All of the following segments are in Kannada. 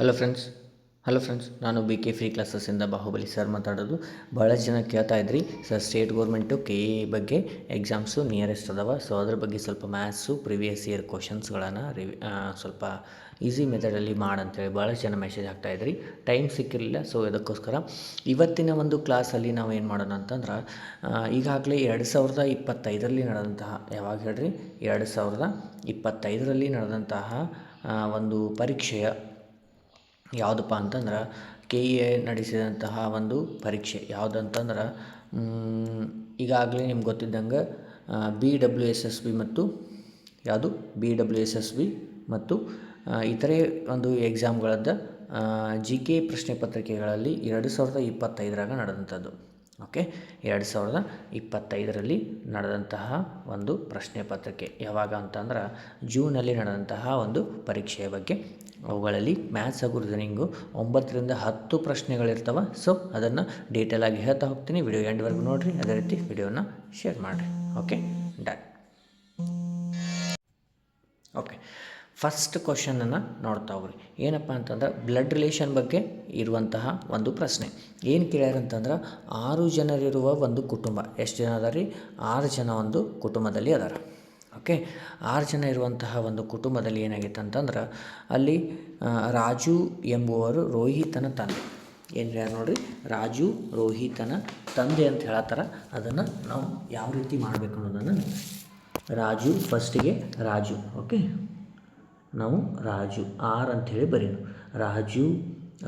ಹಲೋ ಫ್ರೆಂಡ್ಸ್ ನಾನು ಬಿ ಕೆ ಫ್ರೀ ಕ್ಲಾಸಸ್ಸಿಂದ ಬಾಹುಬಲಿ ಸರ್ ಮಾತಾಡೋದು. ಭಾಳಷ್ಟು ಜನ ಕೇಳ್ತಾ ಇದ್ರಿ sir state government K A ಬಗ್ಗೆ ಎಕ್ಸಾಮ್ಸು ನಿಯರೆಸ್ಟ್ ಅದಾವ, ಸೊ ಅದ್ರ ಬಗ್ಗೆ ಸ್ವಲ್ಪ ಮ್ಯಾಥ್ಸು ಪ್ರಿವಿಯಸ್ ಇಯರ್ ಕ್ವಶನ್ಸ್ಗಳನ್ನು ಸ್ವಲ್ಪ ಈಸಿ ಮೆಥಡಲ್ಲಿ ಮಾಡಂತೇಳಿ ಭಾಳಷ್ಟು ಜನ ಮೆಸೇಜ್ ಹಾಕ್ತಾಯಿದ್ರಿ. ಟೈಮ್ ಸಿಕ್ಕಿರಲಿಲ್ಲ, ಸೊ ಅದಕ್ಕೋಸ್ಕರ ಇವತ್ತಿನ ಒಂದು ಕ್ಲಾಸಲ್ಲಿ ನಾವು ಏನು ಮಾಡೋಣ ಅಂತಂದ್ರೆ, ಈಗಾಗಲೇ 2025ರಲ್ಲಿ ನಡೆದಂತಹ, ಯಾವಾಗ ಹೇಳ್ರಿ 2025ರಲ್ಲಿ ನಡೆದಂತಹ ಒಂದು ಪರೀಕ್ಷೆಯ ಯಾವುದಪ್ಪ ಅಂತಂದ್ರೆ ಕೆ ಎ ನಡೆಸಿದಂತಹ ಒಂದು ಪರೀಕ್ಷೆ ಯಾವುದಂತಂದ್ರೆ, ಈಗಾಗಲೇ ನಿಮ್ಗೆ ಗೊತ್ತಿದ್ದಂಗೆ BWSSB ಮತ್ತು ಯಾವುದು BWSSB ಮತ್ತು ಇತರೆ ಒಂದು ಎಕ್ಸಾಮ್ಗಳದ್ದು GK ಪ್ರಶ್ನೆ ಪತ್ರಿಕೆಗಳಲ್ಲಿ 2025ರಾಗ ನಡೆದಂಥದ್ದು. ಓಕೆ, 2025ರಲ್ಲಿ ನಡೆದಂತಹ ಒಂದು ಪ್ರಶ್ನೆ ಪತ್ರಿಕೆ ಯಾವಾಗ ಅಂತಂದ್ರೆ ಜೂನಲ್ಲಿ ನಡೆದಂತಹ ಒಂದು ಪರೀಕ್ಷೆಯ ಬಗ್ಗೆ. ಅವುಗಳಲ್ಲಿ ಮ್ಯಾಥ್ಸ್ ಹಾಗೂ ರೀಸನಿಂಗು 9ರಿಂದ 10 ಪ್ರಶ್ನೆಗಳಿರ್ತವೆ. ಸೊ ಅದನ್ನು ಡೀಟೇಲಾಗಿ ಹೇಳ್ತಾ ಹೋಗ್ತೀನಿ. ವಿಡಿಯೋ ಎಂಡ್ವರೆಗೂ ನೋಡಿರಿ, ಅದೇ ರೀತಿ ವಿಡಿಯೋನ ಶೇರ್ ಮಾಡಿರಿ. Okay, done. ಓಕೆ, ಫಸ್ಟ್ ಕ್ವಶನನ್ನು ನೋಡ್ತಾ ಹೋಗ್ರಿ. ಏನಪ್ಪ ಅಂತಂದ್ರೆ ಬ್ಲಡ್ ರಿಲೇಷನ್ ಬಗ್ಗೆ ಇರುವಂತಹ ಒಂದು ಪ್ರಶ್ನೆ. ಏನು ಕೇಳ್ಯಾರಂತಂದ್ರೆ 6 ಜನರಿರುವ ಒಂದು ಕುಟುಂಬ. ಎಷ್ಟು ಜನ ಅದಾರ ರೀ? 6 ಜನ ಒಂದು ಕುಟುಂಬದಲ್ಲಿ ಅದಾರ. ಓಕೆ, 6 ಜನ ಇರುವಂತಹ ಒಂದು ಕುಟುಂಬದಲ್ಲಿ ಏನಾಗಿತ್ತು ಅಂತಂದ್ರೆ, ಅಲ್ಲಿ ರಾಜು ಎಂಬುವರು ರೋಹಿತನ ತಂದೆ. ಏನು ಹೇಳ್ಯಾರ ನೋಡ್ರಿ, ರಾಜು ರೋಹಿತನ ತಂದೆ ಅಂತ ಹೇಳತ್ತಾರ. ಅದನ್ನು ನಾವು ಯಾವ ರೀತಿ ಮಾಡಬೇಕು ಅನ್ನೋದನ್ನು ರಾಜು, ಫಸ್ಟಿಗೆ ರಾಜು. ಓಕೆ, ನಾವು ರಾಜು ಅಂಥೇಳಿ ಬರೀನು. ರಾಜು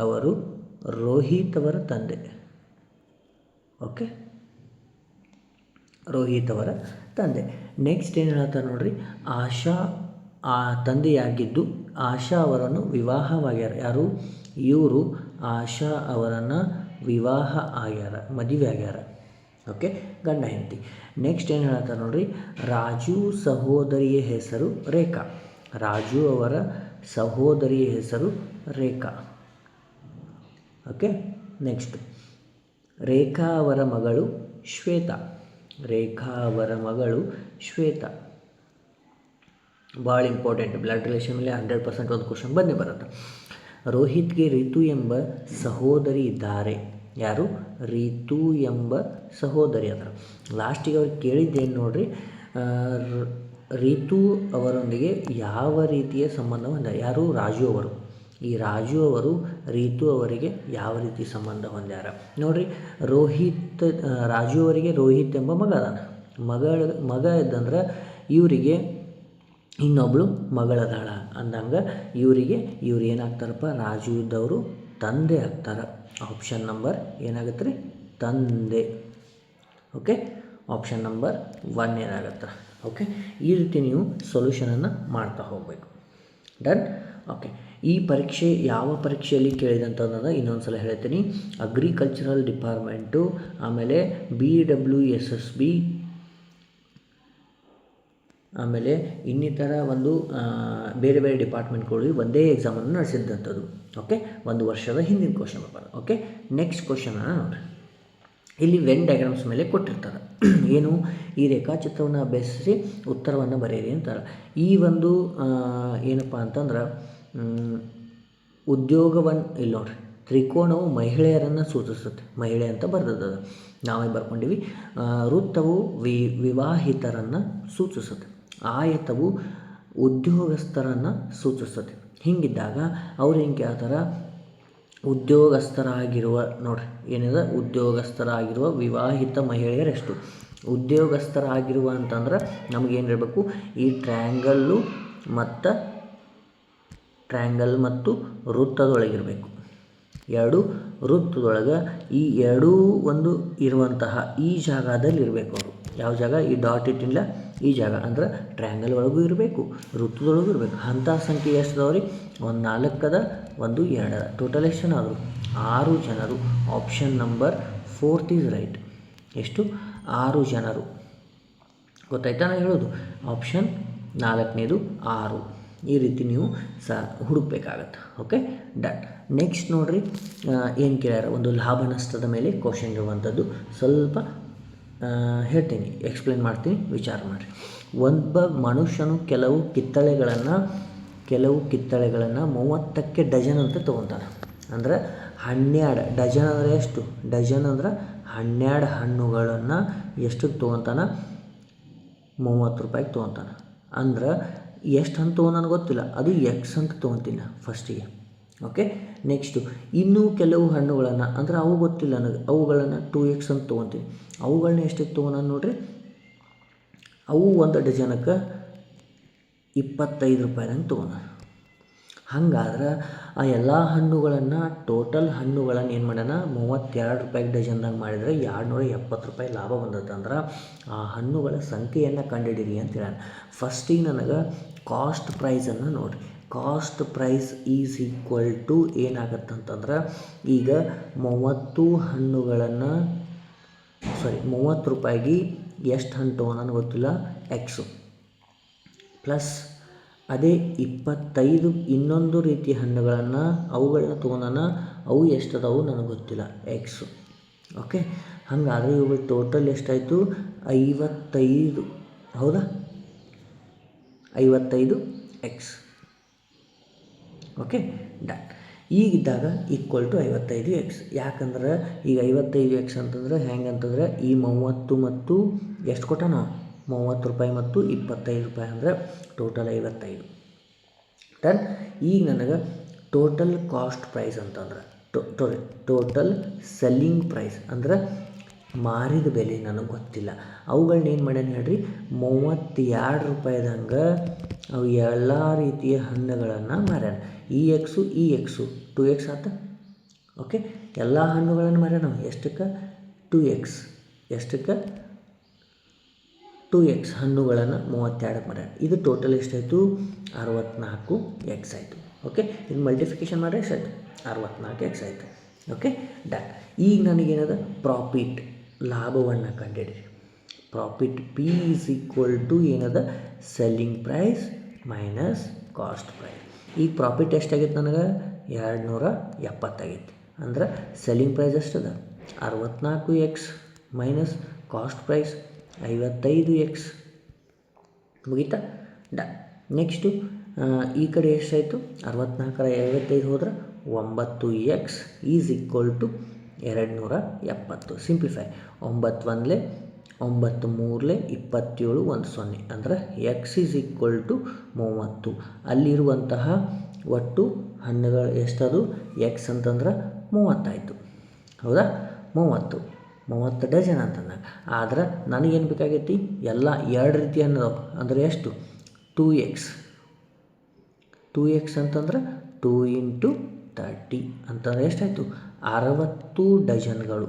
ಅವರು ರೋಹಿತ್ ಅವರ ತಂದೆ. ಓಕೆ, ರೋಹಿತ್ ಅವರ ತಂದೆ. ನೆಕ್ಸ್ಟ್ ಏನು ಹೇಳ್ತಾರೆ ನೋಡ್ರಿ, ಆಶಾ ತಂದೆಯಾಗಿದ್ದು ಆಶಾ ಅವರನ್ನು ವಿವಾಹವಾಗ್ಯಾರ. ಯಾರು? ಇವರು ಆಶಾ ಅವರನ್ನು ವಿವಾಹ ಆಗ್ಯಾರ, ಮದುವೆ ಆಗ್ಯಾರ. ಓಕೆ, ಗಂಡ ಹೆಂಡತಿ. ನೆಕ್ಸ್ಟ್ ಏನು ಹೇಳ್ತಾರೆ ನೋಡ್ರಿ, ರಾಜು ಸಹೋದರಿಯ ಹೆಸರು ರೇಖಾ. ರಾಜು ಅವರ ಸಹೋದರಿಯ ಹೆಸರು ರೇಖಾ. ಓಕೆ, ನೆಕ್ಸ್ಟ್ ರೇಖಾ ಅವರ ಮಗಳು ಶ್ವೇತಾ. ರೇಖಾ ಅವರ ಮಗಳು ಶ್ವೇತಾ. ಭಾಳ ಇಂಪಾರ್ಟೆಂಟ್, ಬ್ಲಡ್ ರಿಲೇಷನ್ ಮೇಲೆ 100% ಒಂದು ಕ್ವಶನ್ ಬಂದೇ ಬರುತ್ತೆ. ರೋಹಿತ್ಗೆ ರಿತು ಎಂಬ ಸಹೋದರಿ ಇದ್ದಾರೆ. ಯಾರು? ರಿತು ಎಂಬ ಸಹೋದರಿ ಅದರ. ಲಾಸ್ಟಿಗೆ ಅವ್ರು ಕೇಳಿದ್ದೇನು ನೋಡ್ರಿ, ರಿತು ಅವರೊಂದಿಗೆ ಯಾವ ರೀತಿಯ ಸಂಬಂಧ ಹೊಂದ್ಯಾರ? ಯಾರು? ರಾಜು ಅವರು. ಈ ರಾಜು ಅವರು ರಿತು ಅವರಿಗೆ ಯಾವ ರೀತಿ ಸಂಬಂಧ ಹೊಂದ್ಯಾರ ನೋಡ್ರಿ. ರಾಜು ಅವರಿಗೆ ರೋಹಿತ್ ಎಂಬ ಮಗ ಅದಾನ. ಮಗ ಇದ್ದಂದ್ರೆ ಇವರಿಗೆ ಇನ್ನೊಬ್ಬಳು ಮಗಳದಾಳ ಅಂದಂಗೆ ಇವ್ರು ಏನಾಗ್ತಾರಪ್ಪ, ರಾಜು ಇದ್ದವರು ತಂದೆ ಆಗ್ತಾರೆ. ಆಪ್ಷನ್ ನಂಬರ್ ಏನಾಗುತ್ತೆ ರೀ? ತಂದೆ. ಓಕೆ, ಆಪ್ಷನ್ ನಂಬರ್ 1 ಏನಾಗುತ್ತೆ. ಓಕೆ, ಈ ರೀತಿ ನೀವು ಸೊಲ್ಯೂಷನನ್ನು ಮಾಡ್ತಾ ಹೋಗಬೇಕು. ಡನ್. ಓಕೆ, ಈ ಪರೀಕ್ಷೆ ಯಾವ ಪರೀಕ್ಷೆಯಲ್ಲಿ ಕೇಳಿದಂಥದ್ದು ಇನ್ನೊಂದು ಸಲ ಹೇಳ್ತೀನಿ. ಅಗ್ರಿಕಲ್ಚರಲ್ ಡಿಪಾರ್ಟ್ಮೆಂಟು, ಆಮೇಲೆ BWSSB, ಆಮೇಲೆ ಇನ್ನಿತರ ಒಂದು ಬೇರೆ ಬೇರೆ ಡಿಪಾರ್ಟ್ಮೆಂಟ್ಗಳು ಒಂದೇ ಎಕ್ಸಾಮನ್ನು ನಡೆಸಿದ್ದಂಥದ್ದು. ಓಕೆ, ಒಂದು ವರ್ಷದ ಹಿಂದಿನ ಕ್ವಶನ್ ಪೇಪರ್. ಓಕೆ, ನೆಕ್ಸ್ಟ್ ಕ್ವಶನನ್ನು ನೋಡಿರಿ. ಇಲ್ಲಿ ವೆನ್ ಡಯಾಗ್ರಾಮ್ಸ್ ಮೇಲೆ ಕೊಟ್ಟಿರ್ತಾರೆ. ಏನು? ಈ ರೇಖಾಚಿತ್ರವನ್ನು ಅಭ್ಯಸಿಸಿ ಉತ್ತರವನ್ನು ಬರೆಯಿರಿ ಅಂತಾರೆ. ಈ ಒಂದು ಏನಪ್ಪ ಅಂತಂದ್ರೆ ಉದ್ಯೋಗವನ್ನು ಇಲ್ಲಿ ನೋಡ್ರಿ, ತ್ರಿಕೋನವು ಮಹಿಳೆಯರನ್ನು ಸೂಚಿಸುತ್ತೆ. ಮಹಿಳೆ ಅಂತ ಬರೆದದ್ದು ನಾವೇ ಬರ್ಕೊಂಡಿವಿ. ವೃತ್ತವು ವಿವಾಹಿತರನ್ನು ಸೂಚಿಸುತ್ತೆ. ಆಯತವು ಉದ್ಯೋಗಸ್ಥರನ್ನು ಸೂಚಿಸುತ್ತೆ. ಹೀಗಿದ್ದಾಗ ಅವ್ರು ಏನು ಕೇಳ್ತಾರೆ, ಉದ್ಯೋಗಸ್ಥರಾಗಿರುವ ನೋಡ್ರಿ ಏನಿದೆ, ಉದ್ಯೋಗಸ್ಥರಾಗಿರುವ ವಿವಾಹಿತ ಮಹಿಳೆಯರೆಷ್ಟು? ಉದ್ಯೋಗಸ್ಥರಾಗಿರುವ ಅಂತಂದ್ರೆ ನಮಗೇನಿರಬೇಕು, ಈ ಟ್ರ್ಯಾಂಗಲ್ ಮತ್ತು ವೃತ್ತದೊಳಗಿರಬೇಕು. ಎರಡು ವೃತ್ತದೊಳಗೆ ಈ ಎರಡೂ ಒಂದು ಇರುವಂತಹ ಈ ಜಾಗದಲ್ಲಿ ಇರಬೇಕು ಅವರು. ಯಾವ ಜಾಗ? ಈ ಡಾಟ್ ಇಟ್ಟಿಲ್ಲ ಈ ಜಾಗ ಅಂದ್ರೆ ಟ್ರ್ಯಾಂಗಲ್ ಒಳಗೂ ಇರಬೇಕು, ವೃತ್ತದೊಳಗೂ ಇರಬೇಕು. ಅಂಥ ಸಂಖ್ಯೆ ಎಷ್ಟು ಅದಾವ್ರಿ? 1 4 ಅದ, 1 2 ಅದ. ಟೋಟಲ್ ಎಷ್ಟು ಜನ ಆದರು? 6 ಜನರು. Option number 4 is right. ಎಷ್ಟು? 6 ಜನರು. ಗೊತ್ತಾಯ್ತಾ ನಾನು ಹೇಳೋದು? ಆಪ್ಷನ್ 4ನೇದು 6. ಈ ರೀತಿ ನೀವು ಹುಡುಕಬೇಕಾಗತ್ತೆ. Okay, done. ನೆಕ್ಸ್ಟ್ ನೋಡಿರಿ, ಏನು ಕೇಳ್ಯಾರ, ಒಂದು ಲಾಭ ನಷ್ಟದ ಮೇಲೆ ಕ್ವಶನ್ ಇರುವಂಥದ್ದು. ಸ್ವಲ್ಪ ಹೇಳ್ತೀನಿ, ಎಕ್ಸ್ಪ್ಲೇನ್ ಮಾಡ್ತೀನಿ, ವಿಚಾರ ಮಾಡಿರಿ. ಒಬ್ಬ ಮನುಷ್ಯನು ಕೆಲವು ಕಿತ್ತಳೆಗಳನ್ನು ಕೆಲವು ಕಿತ್ತಳೆಗಳನ್ನು 30ಕ್ಕೆ ಡಜನ್ ಅಂತ ತೊಗೊತಾನೆ. ಅಂದ್ರೆ 12 ಡಜನ್ ಅಂದರೆ ಎಷ್ಟು? ಡಜನ್ ಅಂದ್ರೆ 12 ಹಣ್ಣುಗಳನ್ನು ಎಷ್ಟಕ್ಕೆ ತೊಗೊತಾನೆ? 30 ರೂಪಾಯಿಗೆ ತೊಗೊತಾನೆ. ಅಂದ್ರೆ ಎಷ್ಟು ಹಣ್ಣು ತೊಗೊಂಡು ಗೊತ್ತಿಲ್ಲ, ಅದು ಎಕ್ಸ್ ಅಂತ ತೊಗೊತೀನಿ ಫಸ್ಟಿಗೆ. ಓಕೆ, ನೆಕ್ಸ್ಟು ಇನ್ನೂ ಕೆಲವು ಹಣ್ಣುಗಳನ್ನು ಅಂದ್ರೆ ಅವು ಗೊತ್ತಿಲ್ಲ ನನಗೆ, ಅವುಗಳನ್ನು 2x ಅಂತ ತೊಗೊತೀನಿ. ಅವುಗಳನ್ನ ಎಷ್ಟಕ್ಕೆ ತೊಗೊಳೋಣ ನೋಡ್ರಿ, ಅವು ಒಂದು ಡಜನಕ್ಕೆ 25 ರೂಪಾಯಿದಂಗೆ ತೊಗೊಳ. ಹಂಗಾದ್ರೆ ಆ ಎಲ್ಲ ಹಣ್ಣುಗಳನ್ನು ಟೋಟಲ್ ಹಣ್ಣುಗಳನ್ನು ಏನು ಮಾಡ್ಯಾನ 32 ರೂಪಾಯಿಗೆ ಡಜನ್ದಾಗ ಮಾಡಿದರೆ 270 ರೂಪಾಯಿ ಲಾಭ ಬಂದತ್ತಂದ್ರೆ ಆ ಹಣ್ಣುಗಳ ಸಂಖ್ಯೆಯನ್ನು ಕಂಡುಹಿಡೀರಿ ಅಂತ ಹೇಳ. ಫಸ್ಟಿಗೆ ನನಗೆ ಕಾಸ್ಟ್ ಪ್ರೈಸನ್ನು ನೋಡಿರಿ. Cost price is equal to ಏನಾಗತ್ತಂತಂದ್ರೆ, ಈಗ 30 ಹಣ್ಣುಗಳನ್ನು 30 ರೂಪಾಯಿಗೆ ಎಷ್ಟು ಹಣ್ಣು ತೊಗೊಳೋಣ ಗೊತ್ತಿಲ್ಲ, ಎಕ್ಸು ಪ್ಲಸ್ ಅದೇ 25 ಇನ್ನೊಂದು ರೀತಿಯ ಹಣ್ಣುಗಳನ್ನು ಅವುಗಳನ್ನ ತೊಗೊಳೋಣ, ಅವು ಎಷ್ಟದಾವು ನನಗೆ ಗೊತ್ತಿಲ್ಲ, ಎಕ್ಸು. ಓಕೆ, ಹಾಗಾದರೆ ಇವುಗಳ ಟೋಟಲ್ ಎಷ್ಟಾಯಿತು? 55. ಹೌದಾ? 55 ಎಕ್ಸ್. Okay, done. ಈಗಿದ್ದಾಗ ಈಕ್ವಲ್ ಟು 55 ಎಕ್ಸ್. ಯಾಕಂದ್ರೆ ಈಗ 55 ಎಕ್ಸ್ ಅಂತಂದ್ರೆ ಹೆಂಗಂತಂದ್ರೆ ಈ 30 ಮತ್ತು ಎಷ್ಟು ಕೊಟ್ಟ ನಾವು 30 ರೂಪಾಯಿ ಮತ್ತು 25 ರೂಪಾಯಿ ಅಂದರೆ ಟೋಟಲ್ 55. ಡನ್. ಈಗ ನನಗೆ ಟೋಟಲ್ ಕಾಸ್ಟ್ ಪ್ರೈಸ್ ಅಂತಂದ್ರೆ ಟೋಟಲ್ ಸೆಲ್ಲಿಂಗ್ ಪ್ರೈಸ್ ಅಂದ್ರೆ ಮಾರಿದ ಬೆಲೆ ನನಗೆ ಗೊತ್ತಿಲ್ಲ. ಅವುಗಳನ್ನ ಏನು ಮಾಡ್ಯಾನ ಹೇಳ್ರಿ, 32 ರೂಪಾಯಿದಂಗೆ ಅವು ಎಲ್ಲ ರೀತಿಯ ಹಣ್ಣುಗಳನ್ನು ಮಾರ್ಯಾನ. ಈ ಎಕ್ಸು 2x ಆತ. ಓಕೆ, ಎಲ್ಲ ಹಣ್ಣುಗಳನ್ನು ಮಾರ್ಯಾನ ಎಷ್ಟಕ್ಕೆ? 2x. ಎಷ್ಟಕ್ಕೆ? 2x ಹಣ್ಣುಗಳನ್ನು 32 ಮಾರ್ಯಾನ. ಇದು ಟೋಟಲ್ ಎಷ್ಟಾಯಿತು? 64 ಎಕ್ಸ್ ಆಯಿತು. ಓಕೆ, ಇದು ಮಲ್ಟಿಫಿಕೇಷನ್ ಮಾಡಿ ಎಷ್ಟಾಯಿತು? 64 ಎಕ್ಸ್ ಆಯಿತು. Okay, done. ಈಗ ನನಗೇನದ ಪ್ರಾಫಿಟ್, ಲಾಭವನ್ನು ಕಂಡುಹಿಡಿರಿ. Profit P is equal to ಏನದ? Selling price minus cost price. ಈಗ ಪ್ರಾಫಿಟ್ ಎಷ್ಟಾಗೈತೆ ನನಗೆ? 270 ಆಗೈತಿ. ಅಂದ್ರೆ ಸೆಲ್ಲಿಂಗ್ ಪ್ರೈಸ್ ಎಷ್ಟದ? 64 x minus cost price 55 x. ಮುಗೀತಾ? ಡನ್. ನೆಕ್ಸ್ಟು ಈ ಕಡೆ ಎಷ್ಟಾಯಿತು? 64ರ 55 ಹೋದ್ರೆ 9 x is equal to 270. Simplify. 9 1 9 3 27 1 0 ಅಂದರೆ ಎಕ್ಸ್ ಈಸ್ ಈಕ್ವಲ್ ಟು 30. ಅಲ್ಲಿರುವಂತಹ ಒಟ್ಟು ಹಣ್ಣುಗಳು ಎಷ್ಟದು? ಎಕ್ಸ್ ಅಂತಂದ್ರೆ 30 ಆಯಿತು. ಹೌದಾ? 30 ಡಜನ್ ಅಂತಂದಾಗ. ಆದ್ರೆ ನನಗೇನು ಬೇಕಾಗೈತಿ? ಎಲ್ಲ 2 ರೀತಿ ಹಣ್ಣು ಅಂದರೆ ಎಷ್ಟು? 2x ಅಂತಂದ್ರೆ 2 × 30 ಅಂತಂದ್ರೆ ಎಷ್ಟಾಯಿತು? 60 ಡಜನ್ಗಳು.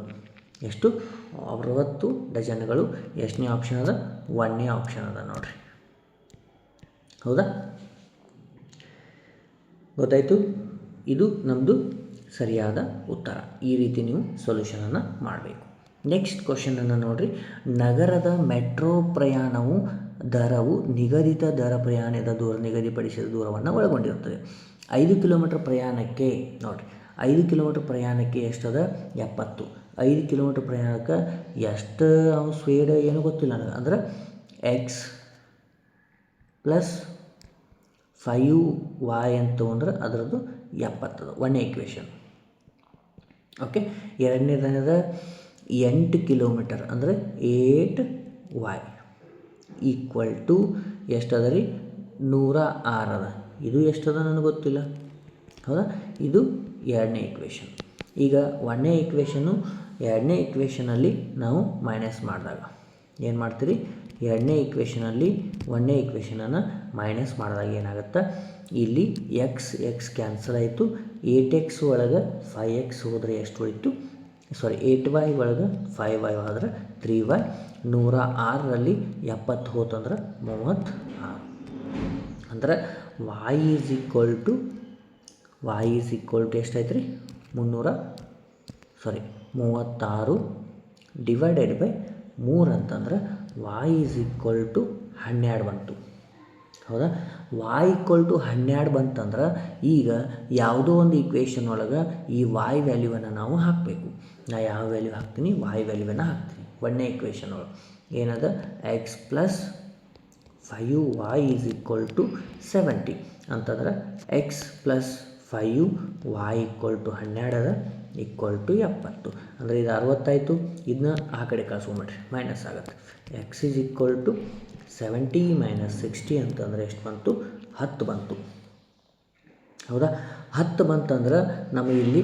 ಎಷ್ಟು? 60 ಡಜನ್ಗಳು. ಎಷ್ಟನೇ ಆಪ್ಷನ್ ಅದ? 1ನೇ ಆಪ್ಷನ್ ಅದ ನೋಡಿರಿ. ಹೌದಾ? ಗೊತ್ತಾಯಿತು? ಇದು ನಮ್ಮದು ಸರಿಯಾದ ಉತ್ತರ. ಈ ರೀತಿ ನೀವು ಸೊಲ್ಯೂಷನನ್ನು ಮಾಡಬೇಕು. ನೆಕ್ಸ್ಟ್ ಕ್ವಶನನ್ನು ನೋಡಿರಿ. ನಗರದ ಮೆಟ್ರೋ ಪ್ರಯಾಣವು ದರವು ನಿಗದಿತ ದರ ಪ್ರಯಾಣದ ನಿಗದಿಪಡಿಸಿದ ದೂರವನ್ನು ಒಳಗೊಂಡಿರುತ್ತದೆ. 5 ಕಿಲೋಮೀಟರ್ ಪ್ರಯಾಣಕ್ಕೆ ನೋಡಿರಿ, 5 ಕಿಲೋಮೀಟರ್ ಪ್ರಯಾಣಕ್ಕೆ ಎಷ್ಟದ? 70. 5 ಕಿಲೋಮೀಟರ್ ಪ್ರಯಾಣಕ್ಕೆ ಎಷ್ಟು ಸ್ಪೀಡ್ ಏನು ಗೊತ್ತಿಲ್ಲ ನನಗೆ. ಅಂದ್ರೆ ಎಕ್ಸ್ ಪ್ಲಸ್ 5y ಅಂತ ತೊಗೊಂಡ್ರೆ ಅದರದ್ದು 70 ಒಂದೇ ಈಕ್ವೇಷನ್. ಓಕೆ, ಎರಡನೇದ 8 ಕಿಲೋಮೀಟರ್ ಅಂದರೆ 8y ಈಕ್ವಲ್ ಟು ಎಷ್ಟದ ರೀ? 106 ಅದ. ಇದು ಎಷ್ಟದ ನನಗೆ ಗೊತ್ತಿಲ್ಲ. ಹೌದಾ? ಇದು ಎರಡನೇ ಈಕ್ವೇಷನ್. ಈಗ ಒಂದನೇ ಈಕ್ವೇಷನ್ನು ಎರಡನೇ ಈಕ್ವೇಷನಲ್ಲಿ ನಾವು ಮೈನಸ್ ಮಾಡಿದಾಗ ಏನು ಮಾಡ್ತೀರಿ? ಎರಡನೇ ಈಕ್ವೇಷನಲ್ಲಿ ಒಂದನೇ ಈಕ್ವೇಷನನ್ನು ಮೈನಸ್ ಮಾಡಿದಾಗ ಏನಾಗುತ್ತೆ? ಇಲ್ಲಿ ಎಕ್ಸ್ ಕ್ಯಾನ್ಸಲ್ ಆಯಿತು. 8x ಒಳಗೆ 5x ಹೋದರೆ ಎಷ್ಟು ಉಳಿತು? 8y ಒಳಗೆ 5y ಹೋದ್ರೆ 3y. 106ರಲ್ಲಿ 70 ಹೋತಂದ್ರೆ 36. ಅಂದ್ರೆ y ಈಸ್ ಈಕ್ವಲ್ ಟು ಎಷ್ಟಾಯ್ತು ರೀ? 36 ಡಿವೈಡೆಡ್ ಬೈ 3 ಅಂತಂದ್ರೆ y ಈಸ್ ಈಕ್ವಲ್ ಟು 12 ಬಂತು. ಹೌದಾ? y ಈಕ್ವಲ್ ಟು 12 ಬಂತಂದ್ರೆ ಈಗ ಯಾವುದೋ ಒಂದು ಈಕ್ವೇಷನ್ ಒಳಗೆ ಈ y ವ್ಯಾಲ್ಯೂವನ್ನು ನಾವು ಹಾಕಬೇಕು. ನಾ ಯಾವ ವ್ಯಾಲ್ಯೂ ಹಾಕ್ತೀನಿ? y ವ್ಯಾಲ್ಯೂವನ್ನು ಹಾಕ್ತೀನಿ. ಒಂದನೇ ಈಕ್ವೇಷನ್ ಒಳಗೆ ಏನದ? x plus 5y is equal to 70. ಅಂತಂದ್ರೆ ಎಕ್ಸ್ ಪ್ಲಸ್ 5 y = 12 ಅದ = 70. ಅಂದರೆ ಇದು 60 ಆಯಿತು. ಇದನ್ನ ಆ ಕಡೆ ಕಳ್ಸ್ಕೊಂಬಿಡ್ರಿ, ಮೈನಸ್ ಆಗುತ್ತೆ. ಎಕ್ಸ್ = 70 - 60 ಅಂತಂದರೆ ಎಷ್ಟು ಬಂತು? 10 ಬಂತು. ಹೌದಾ? 10 ಬಂತಂದ್ರೆ ನಮಗೆ ಇಲ್ಲಿ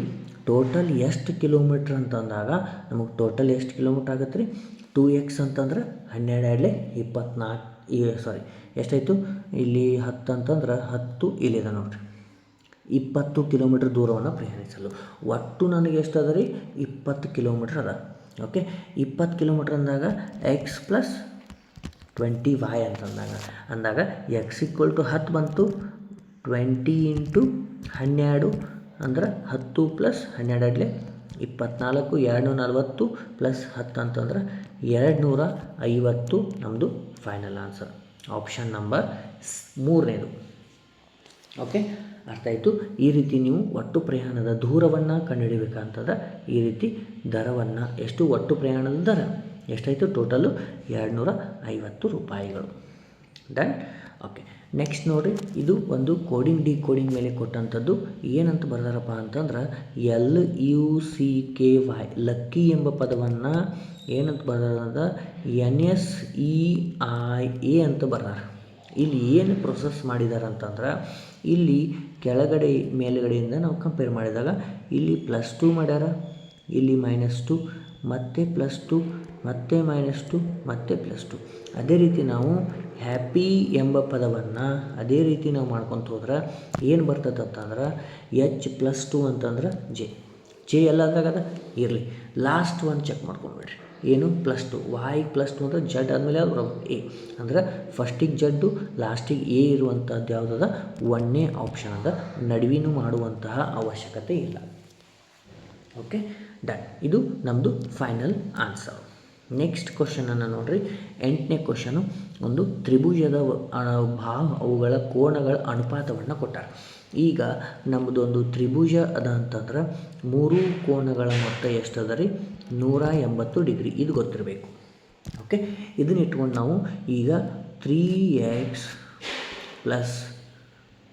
ಟೋಟಲ್ ಎಷ್ಟು ಕಿಲೋಮೀಟ್ರ್ ಅಂತಂದಾಗ ನಮಗೆ ಟೋಟಲ್ ಎಷ್ಟು ಕಿಲೋಮೀಟ್ರ್ ಆಗುತ್ತೆ ರೀ? 2x ಅಂತಂದ್ರೆ 12 24 ಎಷ್ಟಾಯಿತು ಇಲ್ಲಿ? 10 ಅಂತಂದ್ರೆ 10 ಇಲ್ಲಿದೆ ನೋಡಿರಿ, 20 ಕಿಲೋಮೀಟ್ರ್ ದೂರವನ್ನು ಪ್ರಯಾಣಿಸಲು. ಒಟ್ಟು ನನಗೆ ಎಷ್ಟು ಅದ ರೀ? 20 ಕಿಲೋಮೀಟ್ರ್ ಅದ. ಓಕೆ, 20 ಕಿಲೋಮೀಟ್ರ್ ಅಂದಾಗ ಎಕ್ಸ್ ಪ್ಲಸ್ 20y ಅಂದಾಗ ಎಕ್ಸ್ = 10 ಬಂತು. 20 × 12 ಅಂದ್ರೆ 10 + 12 24, 240 + 10 ಅಂತಂದ್ರೆ 250 ನಮ್ಮದು ಫೈನಲ್ ಆನ್ಸರ್. ಆಪ್ಷನ್ ನಂಬರ್ 3ನೇದು. ಓಕೆ, ಅರ್ಥ ಆಯಿತು. ಈ ರೀತಿ ನೀವು ಒಟ್ಟು ಪ್ರಯಾಣದ ದೂರವನ್ನು ಕಂಡುಹಿಡಿಬೇಕಂತಂದ್ರೆ ಈ ರೀತಿ ದರವನ್ನು, ಎಷ್ಟು ಒಟ್ಟು ಪ್ರಯಾಣದ ದರ ಎಷ್ಟಾಯಿತು? ಟೋಟಲು 250 ರೂಪಾಯಿಗಳು. ಡನ್. ಓಕೆ, ನೆಕ್ಸ್ಟ್ ನೋಡಿರಿ, ಇದು ಒಂದು ಕೋಡಿಂಗ್ ಡಿಕೋಡಿಂಗ್ ಮೇಲೆ ಕೊಟ್ಟಂಥದ್ದು. ಏನಂತ ಬರ್ದಾರಪ್ಪ ಅಂತಂದ್ರೆ LUCKY ಲಕ್ಕಿ ಎಂಬ ಪದವನ್ನು ಏನಂತ ಬರ್ದಾರ? NSEIA ಅಂತ ಬರ್ದಾರ. ಇಲ್ಲಿ ಏನು ಪ್ರೊಸೆಸ್ ಮಾಡಿದ್ದಾರೆ ಅಂತಂದ್ರೆ, ಇಲ್ಲಿ ಕೆಳಗಡೆ ಮೇಲುಗಡೆಯಿಂದ ನಾವು ಕಂಪೇರ್ ಮಾಡಿದಾಗ ಇಲ್ಲಿ +2 ಮಾಡ್ಯಾರ, ಇಲ್ಲಿ -2, ಮತ್ತೆ +2, ಮತ್ತೆ -2, ಮತ್ತೆ +2. ಅದೇ ರೀತಿ ನಾವು ಹ್ಯಾಪಿ ಎಂಬ ಪದವನ್ನು ಅದೇ ರೀತಿ ನಾವು ಮಾಡ್ಕೊತ ಹೋದ್ರೆ ಏನು ಬರ್ತದೆ ಅಂತಂದ್ರೆ H+2 ಅಂತಂದ್ರೆ ಜೆ ಎಲ್ಲದ್ರಾಗದ ಇರಲಿ. ಲಾಸ್ಟ್ ಒಂದು ಚೆಕ್ ಮಾಡ್ಕೊಂಡ್ಬಿಡ್ರಿ, ಏನು? +2 y +2 ಅಂದರೆ ಜಡ್ ಆದಮೇಲೆ ಯಾವುದು? ಎ. ಅಂದ್ರೆ ಫಸ್ಟಿಗೆ ಜಡ್ಡು, ಲಾಸ್ಟಿಗೆ ಎ ಇರುವಂಥದ್ದು ಯಾವುದದ? 1ನೇ ಆಪ್ಷನ್ ಅದ. ನಡುವಿನೂ ಮಾಡುವಂತಹ ಅವಶ್ಯಕತೆ ಇಲ್ಲ. Okay, done. ಇದು ನಮ್ಮದು ಫೈನಲ್ ಆನ್ಸರ್. ನೆಕ್ಸ್ಟ್ ಕ್ವಶನನ್ನು ನೋಡಿರಿ, 8ನೇ ಕ್ವಶನು. ಒಂದು ತ್ರಿಭುಜದ ಅವುಗಳ ಕೋನಗಳ ಅನುಪಾತವನ್ನು ಕೊಟ್ಟಾರೆ. ಈಗ ನಮ್ಮದೊಂದು ತ್ರಿಭುಜ ಅದ ಅಂತಂದ್ರೆ 3 ಕೋನಗಳ ಮೊತ್ತ ಎಷ್ಟು ಅದ ರೀ? 180 ಡಿಗ್ರಿ. ಇದು ಗೊತ್ತಿರಬೇಕು. ಓಕೆ, ಇದನ್ನ ಇಟ್ಕೊಂಡು ನಾವು ಈಗ 3x +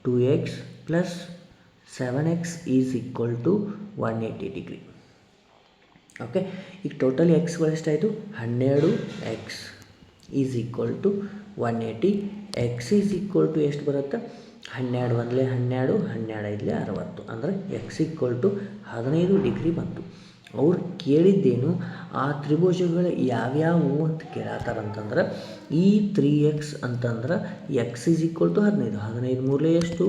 2x + 7x = 180 degree. Okay, ಈಗ ಟೋಟಲ್ ಎಕ್ಸ್ಗಳು ಎಷ್ಟಾಯಿತು? 12x = 180. ಎಕ್ಸ್ ಎಷ್ಟು ಬರುತ್ತೆ? 12 × 1 = 12, 12 × 5 = 60. ಅಂದರೆ ಎಕ್ಸ್ = 15 ಡಿಗ್ರಿ ಬಂತು. ಅವ್ರು ಕೇಳಿದ್ದೇನು? ಆ ತ್ರಿಭುಜಗಳು ಯಾವ್ಯಾವು ಅಂತ ಕೇಳತ್ತಾರಂತಂದ್ರೆ, ಈ 3x ಅಂತಂದ್ರೆ ಎಕ್ಸ್ = 15. 15 ಮೂರಲೆ ಎಷ್ಟು?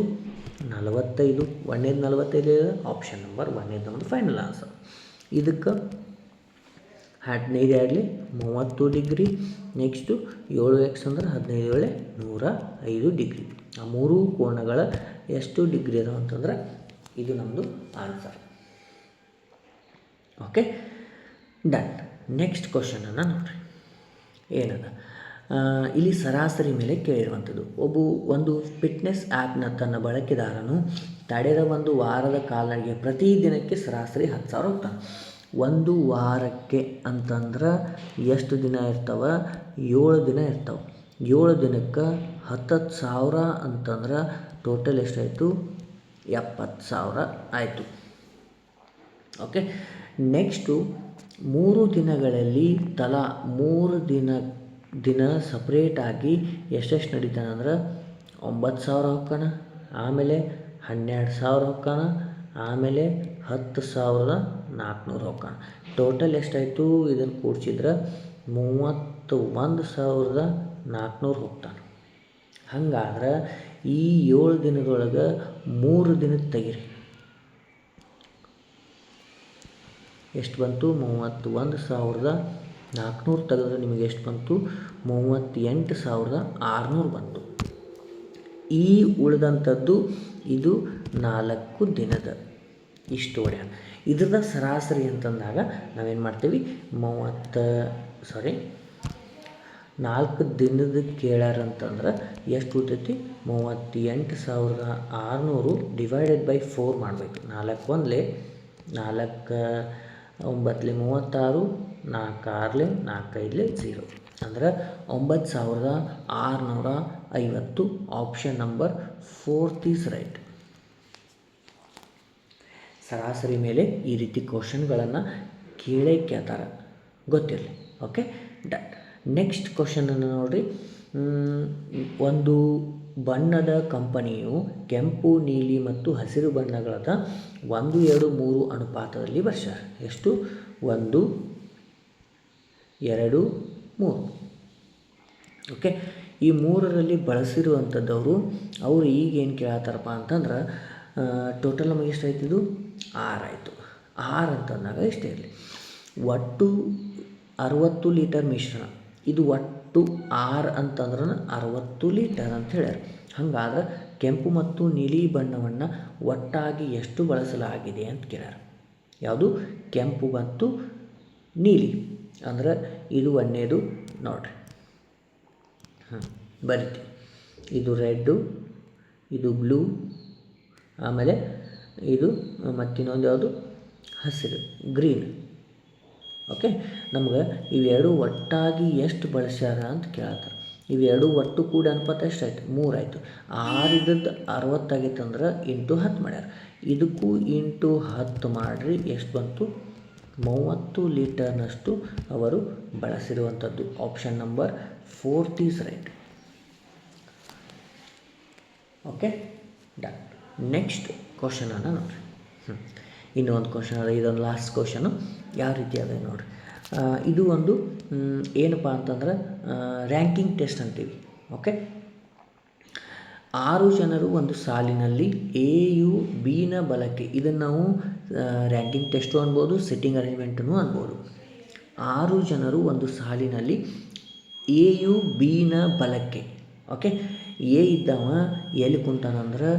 45. 1ನೇದು 45. ಆಪ್ಷನ್ ನಂಬರ್ 1ನೇದು ನಮ್ಮದು ಫೈನಲ್ ಆನ್ಸರ್. ಇದಕ್ಕೆ 15 30 ಡಿಗ್ರಿ. ನೆಕ್ಸ್ಟು 7x ಅಂದ್ರೆ 15 105 ಡಿಗ್ರಿ. ಆ 3 ಕೋನಗಳ ಎಷ್ಟು ಡಿಗ್ರಿ ಅದಾವ ಅಂತಂದ್ರೆ ಇದು ನಮ್ಮದು ಆನ್ಸರ್. Okay, done. ನೆಕ್ಸ್ಟ್ ಕ್ವಶನನ್ನು ನೋಡಿರಿ, ಏನದ? ಇಲ್ಲಿ ಸರಾಸರಿ ಮೇಲೆ ಕೇಳಿರುವಂಥದ್ದು. ಒಂದು ಫಿಟ್ನೆಸ್ ಆ್ಯಪ್ನ ತನ್ನ ಬಳಕೆದಾರನು ತಡೆದ ಒಂದು ವಾರದ ಕಾಲಕ್ಕೆ ಪ್ರತಿದಿನಕ್ಕೆ ಸರಾಸರಿ 10,000 ಹೋಗ್ತಾನೆ. ಒಂದು ವಾರಕ್ಕೆ ಅಂತಂದ್ರೆ ಎಷ್ಟು ದಿನ ಇರ್ತಾವೆ? 7 ದಿನ ಇರ್ತಾವೆ. 7 ದಿನಕ್ಕೆ 10,000 ಅಂತಂದ್ರೆ ಟೋಟಲ್ ಎಷ್ಟಾಯಿತು? 70,000 ಆಯಿತು. ಓಕೆ, ನೆಕ್ಸ್ಟು 3 ದಿನಗಳಲ್ಲಿ ತಲಾ 3 ದಿನ ಸಪ್ರೇಟಾಗಿ ಎಷ್ಟೆಷ್ಟು ನಡೀತಾನೆ ಅಂದ್ರೆ 9,000 ಹೋಗ್ತಾನೆ, ಆಮೇಲೆ 12,000 ಹೋಗ್ತಾನೆ, ಆಮೇಲೆ 10,400 ಹೋಗ್ತಾನೆ. ಟೋಟಲ್ ಎಷ್ಟಾಯಿತು? ಇದನ್ನು ಕೂಡಿಸಿದ್ರೆ 31,400 ಹೋಗ್ತಾನೆ. ಹಾಗಾದ್ರೆ ಈ 7 ದಿನದೊಳಗೆ 3 ದಿನದ ತೆಗಿರಿ, ಎಷ್ಟು ಬಂತು? 31,400 ತೆಗೆದ್ರೆ ನಿಮಗೆ ಎಷ್ಟು ಬಂತು? 38,600 ಬಂತು. ಈ ಉಳಿದಂಥದ್ದು ಇದು 4 ದಿನದ ಇಷ್ಟು ಹೊಡ್ಯಾಣ. ಇದ್ರದ ಸರಾಸರಿ ಅಂತಂದಾಗ ನಾವೇನು ಮಾಡ್ತೀವಿ? 4 ದಿನದ ಕೇಳ್ಯಾರಂತಂದ್ರೆ ಎಷ್ಟು ಉಳಿತೈತಿ? 38,600 / 4 ಮಾಡಬೇಕು. 4 1 4 9 36, 4 6 4 5 0 ಅಂದ್ರೆ 9,650. Option number 4th is right. ಸರಾಸರಿ ಮೇಲೆ ಈ ರೀತಿ ಕ್ವಶನ್ಗಳನ್ನು ಕೇಳ್ತಾರೆ, ಗೊತ್ತಿರಲಿ. Okay, done. ನೆಕ್ಸ್ಟ್ ಕ್ವಶನನ್ನು ನೋಡಿರಿ. ಒಂದು ಬಣ್ಣದ ಕಂಪನಿಯು ಕೆಂಪು, ನೀಲಿ ಮತ್ತು ಹಸಿರು ಬಣ್ಣಗಳಾದ 1, 2, 3 ಅನುಪಾತದಲ್ಲಿ ಬರ್ಸ್ಯಾರ. ಎಷ್ಟು? 1, 2, 3. ಓಕೆ, ಈ 3ರಲ್ಲಿ ಬಳಸಿರುವಂಥದ್ದವರು ಅವರು ಈಗ ಏನು ಕೇಳತ್ತಾರಪ್ಪ ಅಂತಂದ್ರೆ, ಟೋಟಲ್ ನಮಗೆ ಎಷ್ಟಾಯ್ತು? ಇದು 6 ಆಯಿತು. 6 ಅಂತಂದಾಗ ಇಷ್ಟೇ ಇರಲಿ. ಒಟ್ಟು 60 ಲೀಟರ್ ಮಿಶ್ರಣ. ಇದು ಒಟ್ಟು 6 ಅಂತಂದ್ರೆ 60 ಲೀಟರ್ ಅಂತ ಹೇಳ್ಯಾರ. ಹಾಗಾದ್ರೆ ಕೆಂಪು ಮತ್ತು ನೀಲಿ ಬಣ್ಣವನ್ನು ಒಟ್ಟಾಗಿ ಎಷ್ಟು ಬಳಸಲಾಗಿದೆ ಅಂತ ಕೇಳ್ಯಾರ. ಯಾವುದು? ಕೆಂಪು ಮತ್ತು ನೀಲಿ. ಅಂದ್ರೆ ಇದು ಒಂದೇದು ನೋಡ್ರಿ, ಬರಿತೀವಿ. ಇದು ರೆಡ್ಡು, ಇದು ಬ್ಲೂ, ಆಮೇಲೆ ಇದು ಮತ್ತಿನ್ನೊಂದು ಯಾವುದು? ಹಸಿರು, ಗ್ರೀನ್. ಓಕೆ, ನಮ್ಗೆ ಇವೆರಡು ಒಟ್ಟಾಗಿ ಎಷ್ಟು ಬಳಸ್ಯಾರ ಅಂತ ಕೇಳ್ತಾರೆ. ಇವೆರಡು ಒಟ್ಟು ಕೂಡ ಅನುಪಾತ ಎಷ್ಟಾಯ್ತು? 3 ಆಯಿತು. 6 ಇದ್ದದ್ದು 60 ಆಗೈತೆ ಅಂದ್ರೆ ಇಂಟು 10 ಮಾಡ್ಯಾರ. ಇದಕ್ಕೂ ಇಂಟು 10 ಮಾಡಿರಿ, ಎಷ್ಟು ಬಂತು? 30 ಲೀಟರ್ನಷ್ಟು ಅವರು ಬಳಸಿರುವಂಥದ್ದು. Option number 4th is right. Okay, done. Next ಕ್ವಶನನ್ನು ನೋಡಿರಿ. ಇನ್ನೊಂದು ಕ್ವಶನ್ ಅದ, ಇದೊಂದು ಲಾಸ್ಟ್ ಕ್ವಶನು. ಯಾವ ರೀತಿ ಅದ ನೋಡಿರಿ. ಇದು ಒಂದು ಏನಪ್ಪ ಅಂತಂದ್ರೆ ರ್ಯಾಂಕಿಂಗ್ ಟೆಸ್ಟ್ ಅಂತೀವಿ. ಓಕೆ, 6 ಜನರು ಒಂದು ಸಾಲಿನಲ್ಲಿ ಎ ಯು ಬಿನ ಬಲಕ್ಕೆ, ಇದನ್ನು ನಾವು ರ್ಯಾಂಕಿಂಗ್ ಟೆಸ್ಟು ಅನ್ಬೋದು, ಸಿಟ್ಟಿಂಗ್ ಅರೇಂಜ್ಮೆಂಟೂ ಅನ್ಬೋದು. 6 ಜನರು ಒಂದು ಸಾಲಿನಲ್ಲಿ ಎ ಯು ಬಿನ ಬಲಕ್ಕೆ. ಓಕೆ, ಎ ಇದ್ದವ ಎಲ್ಲಿ ಕುಂತಾನಂದ್ರೆ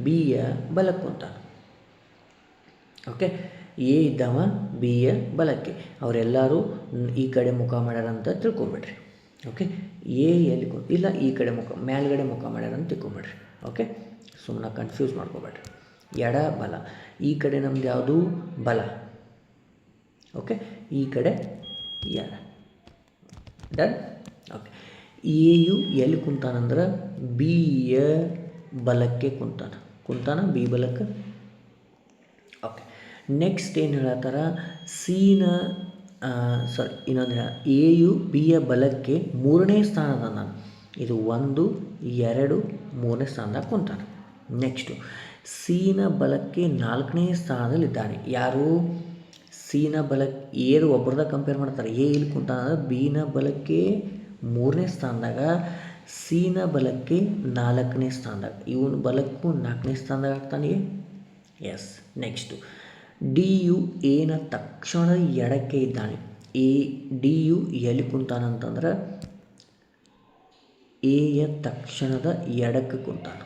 ಬಿಯ ಬಲಕ್ಕೆ ಕುಂತಾನ. ಓಕೆ, ಎ ಇದ್ದವ ಬಿಯ ಬಲಕ್ಕೆ. ಅವರೆಲ್ಲರೂ ಈ ಕಡೆ ಮುಖ ಮಾಡ್ಯಾರಂತ ತಿಳ್ಕೊಂಬಿಡ್ರಿ. ಓಕೆ, ಎ ಎಲ್ಲಿ ಇಲ್ಲ, ಈ ಕಡೆ ಮುಖ, ಮೇಲ್ಗಡೆ ಮುಖ ಮಾಡ್ಯಾರಂತ ತಿಳ್ಕೊಂಬಿಡ್ರಿ. ಓಕೆ, ಸುಮ್ಮನೆ ಕನ್ಫ್ಯೂಸ್ ಮಾಡ್ಕೊಬೇಡ್ರಿ. ಎಡ ಬಲ, ಈ ಕಡೆ ನಮ್ದು ಯಾವುದು? ಬಲ. ಓಕೆ, ಈ ಕಡೆ ಎಡ. ಡನ್. ಓಕೆ, ಎ ಯು ಎಲ್ಲಿ ಕುಂತಾನಂದ್ರೆ ಬಿಯ ಬಲಕ್ಕೆ ಕುಂತಾನ ಬಿ ಬಲಕ್ಕೆ. ಓಕೆ, ನೆಕ್ಸ್ಟ್ ಏನು ಹೇಳತ್ತಾರ? ಇನ್ನೊಂದು ಎ ಯು ಬಿಯ ಬಲಕ್ಕೆ 3ನೇ ಸ್ಥಾನದ ನಾನು, ಇದು 1, 2, 3ನೇ ಸ್ಥಾನದಾಗ ಕುಂತಾನ. ನೆಕ್ಸ್ಟು ಸಿನ ಬಲಕ್ಕೆ 4ನೇ ಸ್ಥಾನದಲ್ಲಿದ್ದಾನೆ. ಯಾರು? ಸಿನ ಬಲಕ್ಕೆ ಏದು ಒಬ್ಬರದಾಗ ಕಂಪೇರ್ ಮಾಡ್ತಾರೆ. ಎ ಇಲ್ಲಿ ಕುಂತಾನ ಅಂದ್ರೆ ಬಿನ ಬಲಕ್ಕೆ 3ನೇ ಸ್ಥಾನದಾಗ, ಸಿನ ಬಲಕ್ಕೆ 4ನೇ ಸ್ಥಾನದಾಗ, ಇವನ ಬಲಕ್ಕೂ 4ನೇ ಸ್ಥಾನದಾಗ ಆಗ್ತಾನೆ. ಎಸ್. ನೆಕ್ಸ್ಟು ಡಿ ಯು ಎನ ತಕ್ಷಣ ಎಡಕ್ಕೆ ಇದ್ದಾನೆ. ಡಿ ಯು ಎಲ್ಲಿ ಕುಂತಾನಂತಂದ್ರೆ ಎಯ ತಕ್ಷಣದ ಎಡಕ್ಕೆ ಕುಂತಾನ.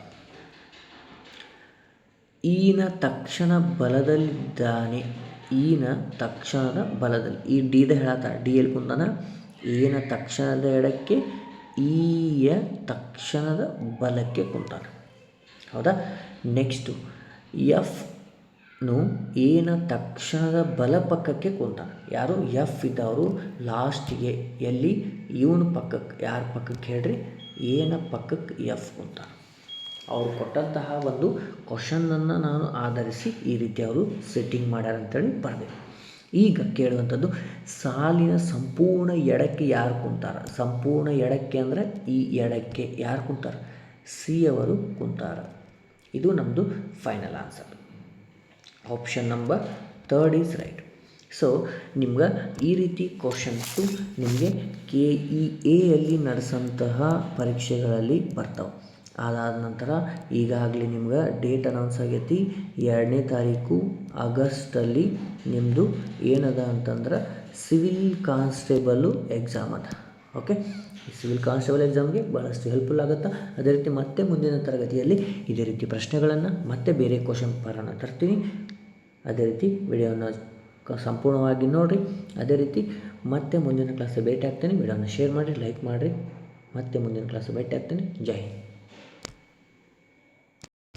ಈನ ತಕ್ಷಣ ಬಲದಲ್ಲಿದ್ದಾನೆ. ಈನ ತಕ್ಷಣದ ಬಲದಲ್ಲಿ, ಈ ಡಿದ ಹೇಳತ್ತಾರ. ಡಿ ಎಲ್ಲಿ ಕುಂತಾನ? ಎನ ತಕ್ಷಣದ ಎಡಕ್ಕೆ, ಈಯ ತಕ್ಷಣದ ಬಲಕ್ಕೆ ಕುಂತಾನ. ಹೌದಾ? ನೆಕ್ಸ್ಟು ಎಫ್ನು ಎನ ತಕ್ಷಣದ ಬಲ ಪಕ್ಕಕ್ಕೆ ಕುಂತಾನ. ಯಾರು? ಎಫ್ ಇದ್ದವರು ಲಾಸ್ಟಿಗೆ ಎಲ್ಲಿ? ಇವನ ಪಕ್ಕಕ್ಕೆ. ಯಾರ ಪಕ್ಕಕ್ಕೆ ಹೇಳ್ರಿ? ಎನ ಪಕ್ಕಕ್ಕೆ ಎಫ್ ಕುಂತಾನ. ಅವರು ಕೊಟ್ಟಂತಹ ಒಂದು ಕ್ವಶನನ್ನು ನಾನು ಆಧರಿಸಿ ಈ ರೀತಿ ಅವರು ಸೆಟ್ಟಿಂಗ್ ಮಾಡ್ಯಾರ ಅಂತೇಳಿ ಬರೆದೆ. ಈಗ ಕೇಳುವಂಥದ್ದು, ಸಾಲಿನ ಸಂಪೂರ್ಣ ಎಡಕ್ಕೆ ಯಾರು ಕುಂತಾರ? ಸಂಪೂರ್ಣ ಎಡಕ್ಕೆ ಅಂದರೆ ಈ ಎಡಕ್ಕೆ ಯಾರು ಕುಂತಾರ? ಸಿ ಅವರು ಕುಂತಾರ. ಇದು ನಮ್ಮದು final answer. Option number 3rd is right. So ನಿಮ್ಗೆ ಈ ರೀತಿ ಕ್ವಶನ್ಸು ನಿಮಗೆ KEA ಯಲ್ಲಿ ನಡೆಸಂತಹ ಪರೀಕ್ಷೆಗಳಲ್ಲಿ ಬರ್ತಾವೆ. ಅದಾದ ನಂತರ ಈಗಾಗಲೇ ನಿಮ್ಗೆ ಡೇಟ್ ಅನೌನ್ಸ್ ಆಗೈತಿ. 2ನೇ ತಾರೀಕು ಆಗಸ್ಟಲ್ಲಿ ನಿಮ್ಮದು ಏನದ ಅಂತಂದ್ರೆ ಸಿವಿಲ್ ಕಾನ್ಸ್ಟೇಬಲ್ಲು ಎಕ್ಸಾಮ್ ಅದ. ಓಕೆ, ಈ ಸಿವಿಲ್ ಕಾನ್ಸ್ಟೇಬಲ್ ಎಕ್ಸಾಮ್ಗೆ ಭಾಳಷ್ಟು ಹೆಲ್ಪ್ಫುಲ್ ಆಗುತ್ತೆ. ಅದೇ ರೀತಿ ಮತ್ತೆ ಮುಂದಿನ ತರಗತಿಯಲ್ಲಿ ಇದೇ ರೀತಿ ಪ್ರಶ್ನೆಗಳನ್ನು ಮತ್ತೆ ಬೇರೆ ಕ್ವಶನ್ ಪೇಪರನ್ನು ತರ್ತೀನಿ. ಅದೇ ರೀತಿ ವಿಡಿಯೋನ ಸಂಪೂರ್ಣವಾಗಿ ನೋಡಿರಿ. ಅದೇ ರೀತಿ ಮತ್ತೆ ಮುಂದಿನ ಕ್ಲಾಸ್ ಭೇಟಿ ಆಗ್ತೀನಿ. ವಿಡಿಯೋನ ಶೇರ್ ಮಾಡಿರಿ, ಲೈಕ್ ಮಾಡಿರಿ. ಮತ್ತೆ ಮುಂದಿನ ಕ್ಲಾಸ್ ಭೇಟಿ ಆಗ್ತೀನಿ. ಜೈ ಹಿಂದ್.